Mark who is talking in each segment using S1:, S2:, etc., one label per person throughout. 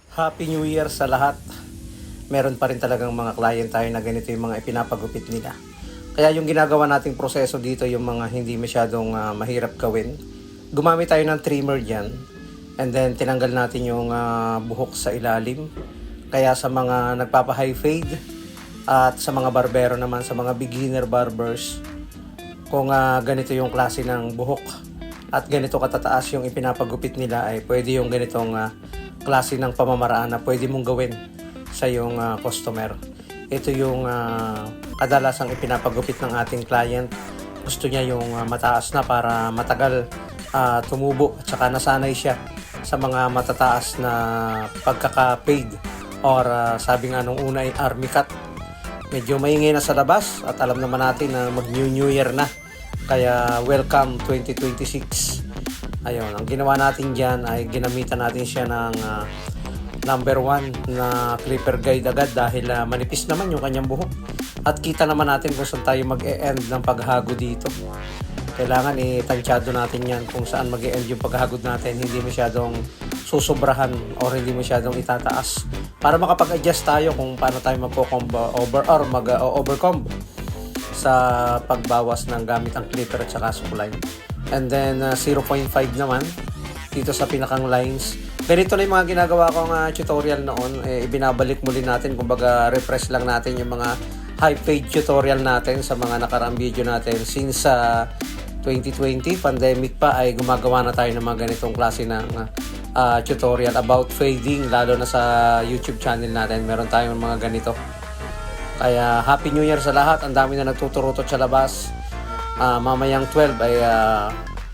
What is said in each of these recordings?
S1: Happy New Year sa lahat. Meron pa rin talagang mga client tayo na ganito yung mga ipinapagupit nila. Kaya yung ginagawa nating proseso dito, yung mga hindi masyadong mahirap gawin. Gumamit tayo ng trimmer dyan. And then tinanggal natin yung buhok sa ilalim. Kaya sa mga nagpapa-high fade at sa mga barbero naman, sa mga beginner barbers, kung ganito yung klase ng buhok at ganito katataas yung ipinapagupit nila, ay pwede yung ganitong klase ng pamamaraan na pwede mong gawin sa iyong customer. Ito yung kadalasang ipinapagupit ng ating client. Gusto niya yung mataas na para matagal tumubo at saka nasanay siya sa mga matataas na pagkaka-fade or sabi nga nung una ay army cut. Medyo maingay na sa labas at alam naman natin na mag-New Year na. Kaya welcome 2026. Ayun, ang ginawa natin dyan ay ginamitan natin siya ng number 1 na clipper guide agad dahil manipis naman yung kanyang buhok. At kita naman natin kung saan tayo mag-e-end ng paghago dito. Kailangan tansyado natin yan kung saan mag-e-end yung paghagod natin. Hindi masyadong susobrahan or hindi masyadong itataas. Para makapag-adjust tayo kung paano tayo mag-comb over or mag-overcomb sa pagbawas ng gamit ang clipper at saka suklay. And then 0.5 naman dito sa pinakang lines. Ganito na yung mga ginagawa kong tutorial noon. Ibinabalik muli natin, kumbaga refresh lang natin yung mga high fade tutorial natin sa mga nakaraang video natin. Since 2020 pandemic pa ay gumagawa na tayo ng mga ganitong klase ng tutorial about fading, lalo na sa YouTube channel natin. Meron tayong mga ganito. Kaya Happy New Year sa lahat. Ang dami na nagtuturutot sa labas. Mamayang 12 ay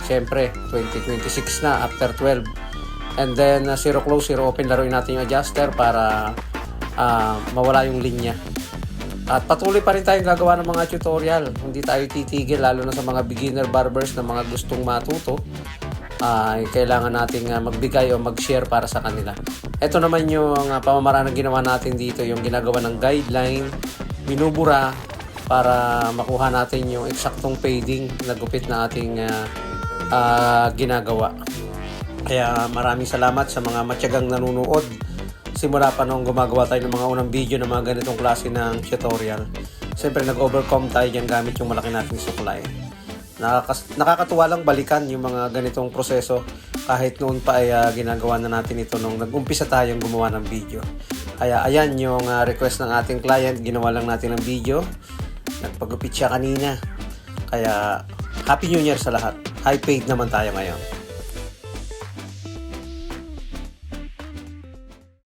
S1: syempre 2026 na after 12. And then 0 close, 0 open, laruin natin yung adjuster para mawala yung linya. At patuloy pa rin tayong gagawa ng mga tutorial. Hindi tayo titigil, lalo na sa mga beginner barbers na mga gustong matuto. Kailangan nating magbigay o mag-share para sa kanila. Ito naman yung pamamaraan na ginawa natin dito, yung ginagawa ng guideline, binubura para makuha natin yung eksaktong fading na gupit na ating ginagawa. Kaya maraming salamat sa mga matyagang nanonood. Simula pa nung gumagawa tayo ng mga unang video ng mga ganitong klase ng tutorial. Siyempre nag-overcome tayo dyan gamit yung malaki nating suklay. Nakakatuwa lang balikan yung mga ganitong proseso kahit noon pa ay ginagawa na natin ito nung nag-umpisa tayong gumawa ng video. Kaya ayan yung request ng ating client, ginawa lang natin ng video. Nagpagupit siya kanina. Kaya Happy New Year sa lahat. High paid naman tayo ngayon.